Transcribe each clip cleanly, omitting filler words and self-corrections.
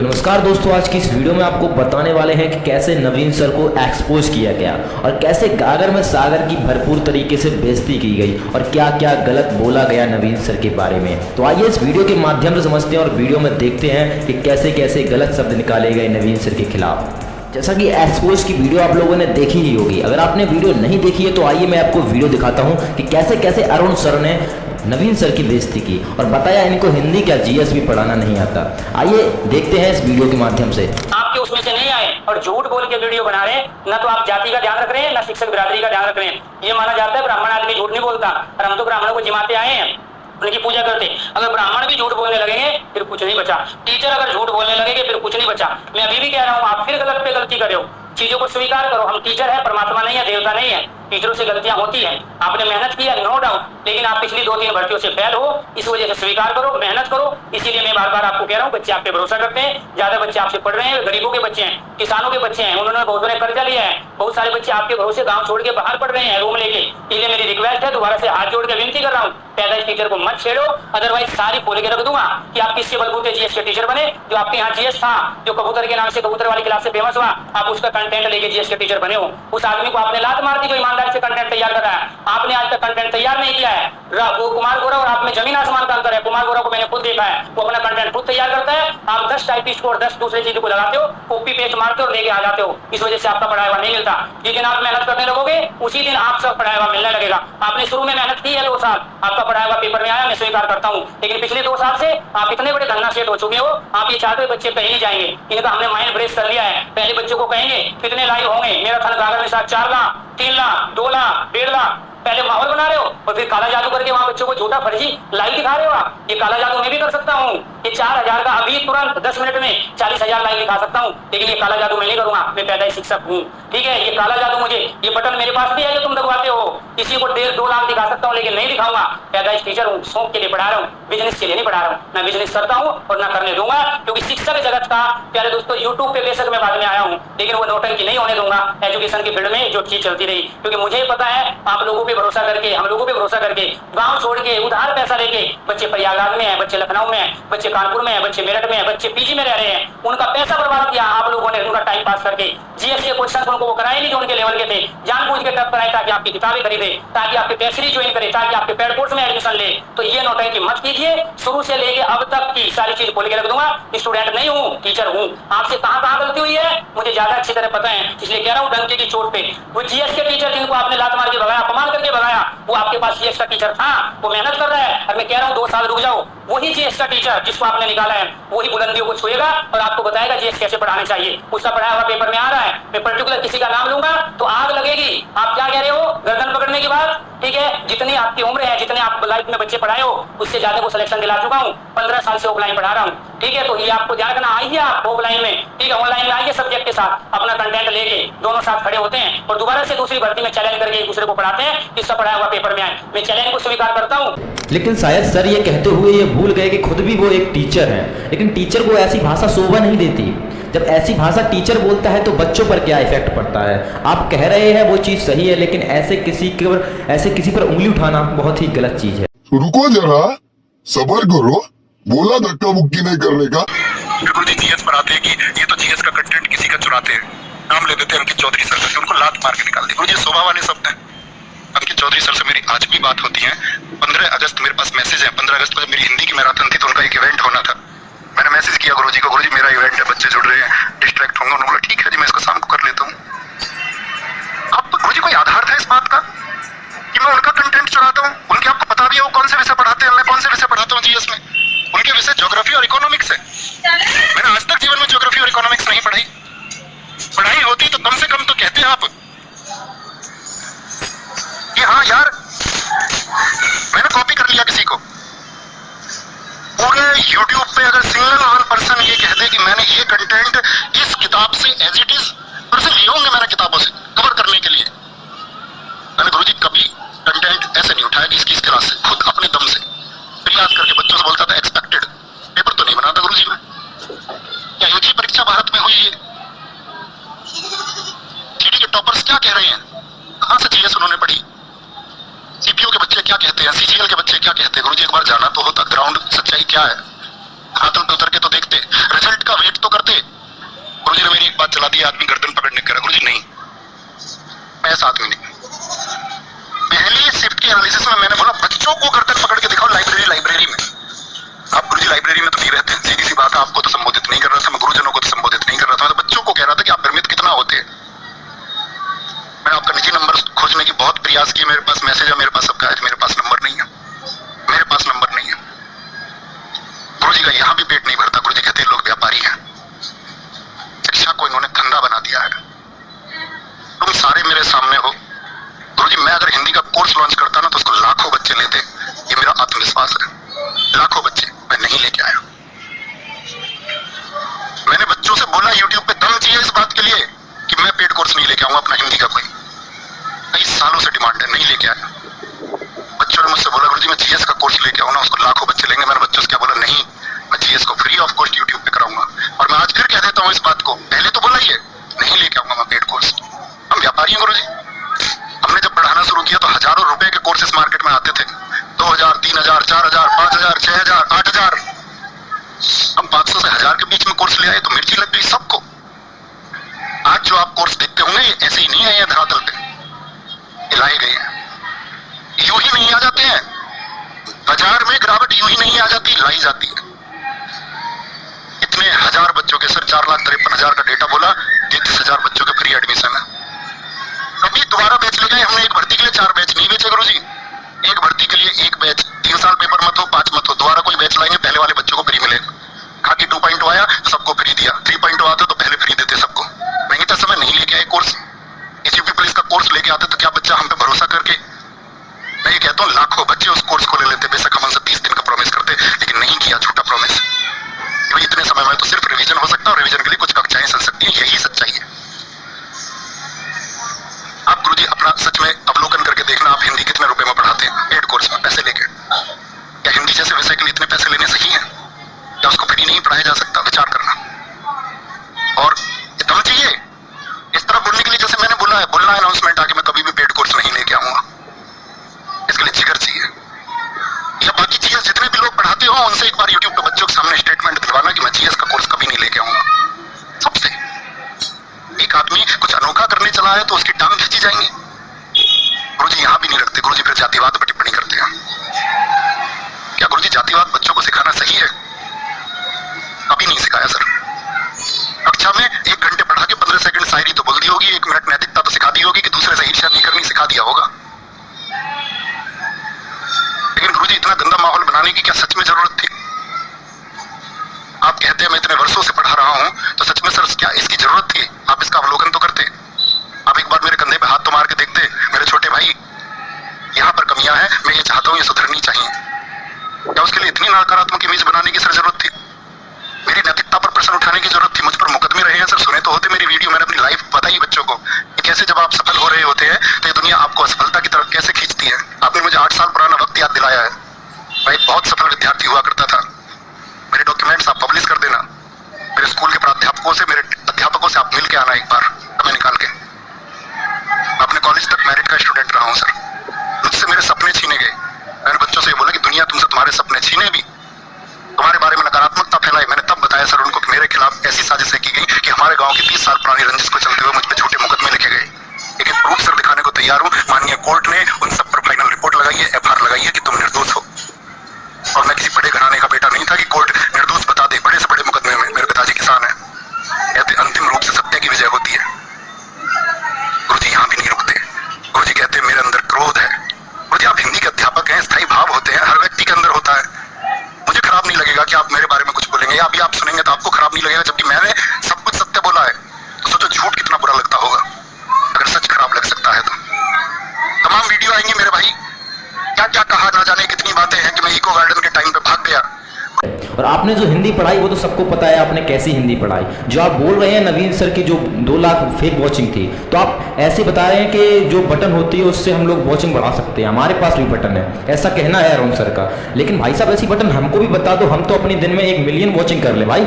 नमस्कार दोस्तों, आज की इस वीडियो में आपको बताने वाले हैं कि कैसे नवीन सर को एक्सपोज किया गया और कैसे गागर में सागर की भरपूर तरीके से बेइज्जती की गई और क्या क्या गलत बोला गया नवीन सर के बारे में। तो आइए इस वीडियो के माध्यम से समझते हैं और वीडियो में देखते हैं कि कैसे कैसे गलत शब्द निकाले गए नवीन सर के खिलाफ। जैसा कि एक्सपोज की वीडियो आप लोगों ने देखी ही होगी। अगर आपने वीडियो नहीं देखी है तो आइए मैं आपको वीडियो दिखाता हूँ कि कैसे कैसे अरुण सर ने नवीन सर की बेइज्जती की और बताया इनको हिंदी क्या जीएस भी पढ़ाना नहीं आता। आइए देखते हैं इस वीडियो के माध्यम से। आपके उसमें से नहीं आए और झूठ बोल के वीडियो बना रहे हैं। न तो आप जाति का ध्यान रख रहे हैं, न शिक्षक बिरादरी का ध्यान रख रहे हैं। ये माना जाता है ब्राह्मण आदमी झूठ नहीं बोलता, और हम तो ब्राह्मणों को जिमाते आए हैं, उनकी पूजा करते। अगर ब्राह्मण भी झूठ बोलने लगेंगे फिर कुछ नहीं बचा। टीचर अगर झूठ बोलने लगेंगे फिर कुछ नहीं बचा। मैं अभी भी कह रहा हूँ, आप फिर गलत पे गलती कर रहे हो। चीजों को स्वीकार करो। हम टीचर है, परमात्मा नहीं है, देवता नहीं है। टीचरों से गलतियां होती हैं। आपने मेहनत किया, नो डाउट, लेकिन आप पिछली 2-3 भर्तियों से फेल हो। इस वजह से स्वीकार करो, मेहनत करो। इसीलिए मैं बार बार आपको कह रहा हूँ, बच्चे आप पे भरोसा करते हैं। ज्यादा बच्चे आपसे पढ़ रहे हैं, गरीबों के बच्चे हैं, किसानों के बच्चे हैं, उन्होंने बहुत बड़े कर्जा लिया है। बहुत सारे बच्चे आपके भरोसे गाँव छोड़ के बाहर पढ़ रहे हैं रूम लेके। इसलिए मेरी रिक्वेस्ट है, दोबारा से हाथ जोड़ के विनती कर रहा हूँ, पैदाइश टीचर को मत छेड़ो, अदरवाइज सारी खोल के रख दूंगा कि आप किसके बलबूते जीएस के टीचर बने। जो आपके यहाँ जीएस था, जो कबूतर के नाम से कबूतर वाली क्लास से फेमस हुआ, आप उसका कंटेंट लेके जीएस के टीचर बने हो। उस आदमी को आपने लात मार दी जो ईमानदारी से कंटेंट तैयार कर रहा है। आपने आज तक कंटेंट तैयार नहीं किया है। वो कुमार गौरव और आप में जमीन आसमान का अंतर है। कुमार गौरव को मैंने खुद देखा है, वो अपना कंटेंट खुद तैयार करता है। आप 10 टाइपिस्ट को और 10 दूसरे चीजों को लगाते हो, कॉपी पेस्ट मारते हो और लेके आ जाते हो। इस वजह से आपका पढ़ाया हुआ नहीं मिलता। जिस दिन आप मेहनत करने लगोगे उसी दिन आप सब पढ़ाया हुआ मिलने लगेगा। आपने शुरू में मेहनत की है 2 साल, आपका पढ़ाया हुआ पेपर में आया, मैं स्वीकार करता हूँ, लेकिन पिछले 2 साल से आप इतने बड़े धन्ना सेट हो चुके हो, आप ये चाहते हो बच्चे कहीं नहीं जाएंगे। इनका हमने माइंड ब्रेक कर लिया है। पहले बच्चों को कहेंगे कितने लाइव होंगे, मेरा थन गागर में साथ 4 लाख, 3 लाख, 2 लाख, 1.5 लाख। पहले माहौल बना रहे हो और फिर काला जादू करके वहां बच्चों को झूठा फर्जी लाइव दिखा रहे हो। आप ये काला जादू मैं भी कर सकता हूँ। ये 4000 का अभी तुरंत 10 मिनट में 40,000 लाइव दिखा सकता हूँ, लेकिन ये काला जादू मैं नहीं करूंगा। मैं पैदाइश शिक्षक हूँ, ठीक है। ये काला जादू मुझे, ये बटन मेरे पास भी है जो तुम दबाते हो। किसी को 1.5-2 लाख दिखा सकता हूँ, लेकिन नहीं दिखाऊंगा। पैदाइश टीचर हूँ, शौक के लिए पढ़ा रहा हूँ, बिजनेस के लिए नहीं पढ़ा रहा हूँ। मैं बिजनेस करता हूँ और न करने दूंगा, क्योंकि शिक्षक जगत का प्यारे दोस्तों यूट्यूब पे बेशक मैं बाद में आया हूँ, लेकिन वो नौटंकी नहीं होने दूंगा एजुकेशन की फील्ड में जो चीज चलती रही। क्योंकि मुझे पता है आप लोगों पे भरोसा करके, हम लोगों पे भरोसा करके गांव छोड़ के उधार पैसा लेके बच्चे प्रयागराज में है, बच्चे लखनऊ में है, बच्चे कानपुर में है, बच्चे मेरठ में है, बच्चे पीजी में रह रहे हैं। उनका पैसा बर्बाद किया आप लोगों ने, उनका टाइम पास करके। जीएस के क्वेश्चन उनको वो कराए नहीं जो उनके लेवल के थे, जानबूझ के टफ कराए ताकि आपकी किताबें खरीदे, ताकि आपके पैसरी ज्वाइन करे, ताकि आपके पेड कोर्स में एडमिशन ले। तो ये नौटंकी मत कीजिए। शुरू से लेके अब तक की सारी चीज खोल के रख दूंगा। स्टूडेंट नहीं हूँ, टीचर हूँ। आपसे कहां गलती हुई है मुझे ज्यादा अच्छी तरह पता है, इसलिए कह रहा हूँ डंके की चोट पे। वो जीएस के टीचर जिनको आपने लात मार के भगाया, अपमान करके भगाया, वो आपके पास जीएस का टीचर था, वो मेहनत कर रहा है। और मैं कह रहा हूँ 2 साल रुक जाओ। वही जीएस का टीचर जिसको आपने निकाला है, वही बुलंदियों को छुएगा और आपको बताएगा जीएस कैसे पढ़ाने चाहिए। उसका पढ़ाया हुआ पेपर में आ रहा है। मैं पर्टिकुलर किसी का नाम लूंगा तो आग लगेगी। आप क्या कह रहे हो गर्दन पकड़ने के बाद, ठीक है। जितनी आपकी उम्र है, जितने आप लाइफ में बच्चे पढ़ाए हो, उससे ज्यादा को सिलेक्शन दिला चुका हूँ। 15 साल से ऑफलाइन पढ़ा रहा हूँ, ठीक है। तो ये आपको ध्यान रखना। आइए आप ऑफलाइन में, ठीक है, ऑनलाइन में आइए सब्जेक्ट के साथ, अपना कंटेंट लेके दोनों साथ खड़े होते हैं और दोबारा से दूसरी भर्ती में चैलेंज करके एक दूसरे को पढ़ाते हैं। इसका पढ़ाया हुआ पेपर में आए, मैं चैलेंज को स्वीकार करता हूँ। लेकिन शायद सर ये कहते हुए ये भूल गए कि खुद भी वो एक टीचर हैं, लेकिन टीचर को ऐसी भाषा शोभा नहीं देती। जब ऐसी भाषा टीचर बोलता है तो बच्चों पर क्या इफेक्ट पड़ता है। आप कह रहे हैं वो चीज सही है, लेकिन ऐसे किसी पर उंगली उठाना बहुत ही गलत चीज है। रुको जरा, सबर करो, बोला धक्का मुक्की नहीं करने का। गुरुजी जीएस पढ़ाते हैं कि ये तो जीएस का कंटेंट किसी का चुराते हैं, नाम ले देते हैं अंकित चौधरी सर से, उनको लात मार के निकाल दे। गुरुजी शोभा वाले शब्द हैं। अंकित चौधरी सर से मेरी आज भी बात होती है। 15 अगस्त मेरे पास मैसेज है। 15 अगस्त को जब मेरी हिंदी की मैराथन थी तो उनका एक इवेंट होना था। मैंने मैसेज किया गुरुजी को, गुरुजी मेरा इवेंट है, बच्चे जुड़ रहे हैं, डिस्ट्रैक्ट होंगे। उन्होंने बोला ठीक है जी, मैं इसको शाम को कर लेता हूँ। अब गुरुजी कोई आधार था इस बात का कि मैं उनका कंटेंट चुराता हूँ? उनके आपको पता भी है वो कौन से विषय पढ़ाते हैं, मैं कौन से विषय पढ़ाता हूँ जीएस में? उनके विषय ज्योग्राफी और इकोनॉमिक्स है। मैंने आज तक जीवन में ज्योग्राफी और इकोनॉमिक्स नहीं पढ़ाई। पढ़ाई होती तो कम से कम तो कहते आप कि हाँ यार मैंने कॉपी कर लिया किसी को। पूरे यूट्यूब पे अगर सिंगल वन पर्सन ये कह दे कि मैंने ये कंटेंट इस किताब से एज इट इज पर्सन लिए होंगे मैंने किताबों से कवर करने के लिए, मैंने गुरुजी कभी कंटेंट ऐसे नहीं उठाया कि इसकी क्लास से खुद अपने दम से प्रयास करके बच्चों से बोलता था एक्सपेक्टेड। पेपर तो नहीं बनाता गुरुजी मैं। क्या यूजी परीक्षा भारत में हुई है? जीडी के टॉपर्स क्या कह रहे हैं? कहां से जीएस उन्होंने पढ़ी? सीपीयू के बच्चे क्या कहते हैं, सीजीएल के बच्चे क्या कहते हैं? गुरुजी एक बार जाना तो होता, ग्राउंड सच्चाई क्या है, हाथों पे उतर के तो देखते। रिजल्ट का वेट तो करते। गुरुजी ने मेरी एक बात चला दी, आदमी गर्दन पकड़ने करा। गुरुजी नहीं, मैं ऐसा आदमी नहीं। पहली शिफ्ट की एनालिसिस में मैंने बोला बच्चों को गर्दन पकड़ के दिखाओ लाइब्रेरी में। आप गुरुजी लाइब्रेरी में तो नहीं रहते, सीधी सी बात है। आपको तो संबोधित नहीं कर रहा था मैं, गुरुजनों को तो संबोधित नहीं कर रहा था मैं, तो बच्चों को कह रहा था कि आप भ्रमित कितना होते हैं। मैंने आपका निजी नंबर खोजने की बहुत प्रयास किए, मेरे पास मैसेज है, मेरे पास सबका है, मेरे पास नंबर नहीं है, मेरे पास नंबर नहीं है। गुरुजी का यहाँ भी पेट नहीं भरता। गुरुजी कहते हैं लोग व्यापारी हैं, शिक्षा को इन्होंने धंधा बना दिया है। तुम सारे मेरे सामने हो। गुरुजी मैं अगर हिंदी का कोर्स लॉन्च करता ना तो उसको लाखों बच्चे लेते, ये मेरा आत्मविश्वास है। लाखों बच्चे मैं नहीं लेके आया। मैंने बच्चों से बोला यूट्यूब पे दम चाहिए इस बात के लिए कि मैं पेड कोर्स नहीं लेके आऊंगा अपना हिंदी का। कोई कई सालों से डिमांड है, नहीं लेके आया। बच्चों ने मुझसे बोला गुरुजी मैं जीएस का कोर्स लेके आऊँ ना, उसको लाखों बच्चे लेंगे। मैंने बच्चों से क्या बोला, नहीं मैं जीएस को फ्री ऑफ कॉस्ट यूट्यूब पे कराऊंगा। और मैं आज फिर कह देता हूँ इस बात को, पहले तो बोला ही है, नहीं लेके आऊंगा मैं पेड कोर्स। हम व्यापारी हैं गुरुजी। हमने जब पढ़ाना शुरू किया तो हजारों रुपए के कोर्सेस मार्केट में आते थे, 2000, 3000, 4000, 5000, 6000, 8000। हम 500 से 1000 के बीच में कोर्स ले आए तो मिर्ची लग गई सबको। आज जो आप कोर्स देखते होंगे ये ऐसे ही नहीं है, ये धरातल पे लाए गए हैं। यूं ही नहीं आ जाते हैं बाजार में, गिरावट यूं ही नहीं आ जाती, लाई जाती है। इतने हजार बच्चों के सर 4,53,000 का डेटा बोला, 33,000 बच्चों के फ्री एडमिशन है। कभी दोबारा बैच ले गए हमने, एक भर्ती के लिए 4 बैच नहीं बेचे गुरुजी। एक भर्ती के लिए एक बैच, 3 साल पेपर मत हो 5 मत हो, दोबारा कोई बैच लाएंगे पहले वाले बच्चों को फ्री मिलेगा। खाकी 2.0 आया तो सबको फ्री दिया, 3.0 आता तो पहले फ्री देते सबको। महंगे समय नहीं लेके आए कोर्स। इस यूपी पुलिस का कोर्स लेके आते तो क्या बच्चा हम पे भरोसा करके, मैं ये कहता हूँ लाखों बच्चे उस कोर्स को ले लेते। बेशक हम उनसे 30 दिन का प्रॉमिस करते, लेकिन नहीं किया झूठा प्रॉमिस। भाई इतने समय में तो सिर्फ रिवीजन हो सकता है, और रिवीजन के लिए कुछ कक्षाएं चल सकती है, यही सच्चाई है। आप गुरुजी अपना सच में अवलोकन करके देखना, आप हिंदी कितने रुपए में पढ़ाते हैं पेड कोर्स में पैसे लेके। क्या हिंदी जैसे विषय के लिए इतने पैसे लेने सही है? क्या उसको फ्री नहीं पढ़ाया जा सकता? विचार करना। और दम चाहिए इस तरह बोलने के लिए, जैसे मैंने बोला है, बोलना अनाउंसमेंट आके मैं कभी भी पेड कोर्स नहीं लेके आऊंगा। इसके लिए जिगर चाहिए। या बाकी चीजें जितने भी लोग पढ़ाते हो उनसे एक बार यूट्यूब पे बच्चों के सामने स्टेटमेंट दिलवाना कि मैं जीएस का कोर्स कभी नहीं लेके आऊंगा। सबसे एक आदमी कुछ अनोखा करने चला है तो उसकी टांग खींची जाएंगी। गुरुजी यहाँ भी नहीं रखते, गुरुजी फिर जातिवाद पर टिप्पणी करते हैं। क्या गुरुजी जातिवाद बच्चों को सिखाना सही है? कभी नहीं सिखाया सर। कक्षा में 1 घंटे पढ़ा के 15 सेकंड शायरी तो बोल दी होगी, 1 मिनट नैतिकता तो सिखा दी होगी कि दूसरे से ईर्ष्या नहीं करनी सिखा दिया होगा। लेकिन गुरुजी इतना गंदा माहौल बनाने की क्या सच में जरूरत थी? आप कहते हैं मैं इतने वर्षों से पढ़ा रहा हूं, तो सच में सर क्या इसकी जरूरत थी? आप इसका अवलोकन तो करते। आप एक बार मेरे कंधे पे हाथ तो मार के देखते, मेरे छोटे भाई यहाँ पर कमियां हैं, मैं ये चाहता हूँ ये सुधरनी चाहिए। क्या उसके लिए इतनी नकारात्मक इमेज बनाने की सर जरूरत थी? मेरी नैतिकता पर प्रश्न उठाने की जरूरत थी? मुझ पर मुकदमे रहे हैं सर, सुने तो होते मेरी वीडियो, मैंने अपनी लाइफ बताई बच्चों को कि कैसे जब आप सफल हो रहे होते हैं तो ये दुनिया आपको असफलता की तरफ कैसे खींचती है। आपने मुझे 8 साल पुराना वक्त याद दिलाया है। मैं एक बहुत सफल विद्यार्थी हुआ करता था। मेरे डॉक्यूमेंट्स आप पब्लिश कर देना। मेरे स्कूल के प्राध्यापकों से, मेरे अध्यापकों से आप मिल के आना एक बार समय निकाल के। अपने कॉलेज तक मेरिट का स्टूडेंट रहा हूँ सर। मुझसे मेरे सपने छीने गए। मैंने बच्चों से ये बोला कि दुनिया तुमसे तुम्हारे सपने छीने भी, तुम्हारे बारे में नकारात्मकता फैलाई। मैंने तब बताया सर उनको कि मेरे खिलाफ ऐसी साजिशें की गई कि हमारे गांव की 30 साल पुरानी रंजिश को चलते हुए मुझ पर झूठे मुकदमे लिखे गए। लेकिन प्रूफ सर दिखाने को तैयार हूँ। माननीय कोर्ट ने उन सब पर फाइनल रिपोर्ट लगाई है, एफआईआर लगाई है कि तुम निर्दोष हो। और मैं किसी बड़े घराने का बेटा नहीं था कि कोर्ट निर्दोष बता दे। बड़े से बड़े मुकदमे में मेरे पिताजी किसान है। कहते अंतिम रूप से सत्य की विजय होती है। गुरुजी यहाँ भी नहीं रुकते। गुरुजी कहते मेरे अंदर क्रोध है। गुरुजी आप हिंदी के अध्यापक हैं, स्थायी भाव होते हैं, हर व्यक्ति के अंदर होता है। मुझे खराब नहीं लगेगा कि आप मेरे बारे में कुछ बोलेंगे, या अभी आप सुनेंगे तो आपको खराब नहीं लगेगा, जबकि मैंने सब कुछ सत्य बोला है। तो सोचो झूठ कितना बुरा लगता होगा अगर सच खराब लग सकता है तो। तमाम वीडियो आएंगे मेरे भाई, क्या क्या कहा ना जाने कितनी बातें हैं कि मैं इको गार्डन के टाइम पे भाग गया। और आपने जो हिंदी पढ़ाई वो तो सबको पता है आपने कैसी हिंदी पढ़ाई। जो आप बोल रहे हैं नवीन सर की जो 2 लाख फेक वॉचिंग थी, तो आप ऐसे बता रहे हैं कि जो बटन होती है उससे हम लोग वॉचिंग बढ़ा सकते हैं। हमारे पास भी बटन है, ऐसा कहना है अरुण सर का। लेकिन भाई साहब ऐसी बटन हमको भी बता दो, हम तो अपने दिन में 1 मिलियन वॉचिंग कर ले भाई।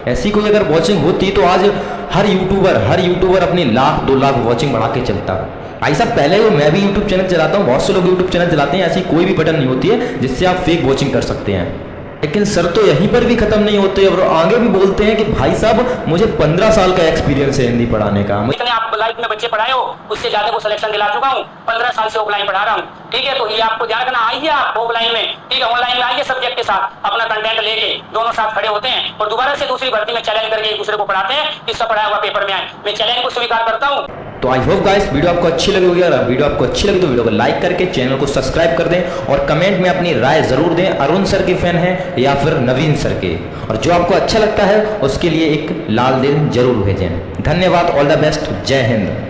ऐसी कोई अगर वॉचिंग होती तो आज हर यूट्यूबर अपनी 1,00,000 2 लाख वॉचिंग बढ़ा के चलता। भाई साहब पहले वो मैं भी यूट्यूब चैनल चलाता हूँ, बहुत से लोग यूट्यूब चैनल चलाते हैं, ऐसी कोई भी बटन नहीं होती है जिससे आप फेक वॉचिंग कर सकते हैं। लेकिन सर तो यहीं पर भी खत्म नहीं होते और आगे भी बोलते हैं कि भाई साहब मुझे 15 साल का एक्सपीरियंस है हिंदी पढ़ाने का। जितने आप लाइफ में बच्चे पढ़ाए हो उससे ज्यादा को सिलेक्शन दिला चुका हूँ, 15 साल से ऑफलाइन पढ़ा रहा हूँ। ठीक है, तो ये आपको ध्यान रखना, आइए आप ऑफलाइन में, ठीक है, ऑनलाइन में आइए सब्जेक्ट के साथ, अपना कंटेंट लेके दोनों साथ खड़े होते हैं और दोबारा से दूसरी भर्ती में चैलेंज करके एक दूसरे को पढ़ाते हैं, इसका पढ़ाया हुआ पेपर में आए। मैं चैलेंज को स्वीकार करता हूँ। तो आई होप गाइस वीडियो आपको अच्छी लगी होगी। अगर वीडियो आपको अच्छी लगी तो वीडियो को लाइक करके चैनल को सब्सक्राइब कर दें और कमेंट में अपनी राय जरूर दें, अरुण सर के फैन हैं या फिर नवीन सर के, और जो आपको अच्छा लगता है उसके लिए एक लाल दिल जरूर भेजें। धन्यवाद, ऑल द बेस्ट, जय हिंद।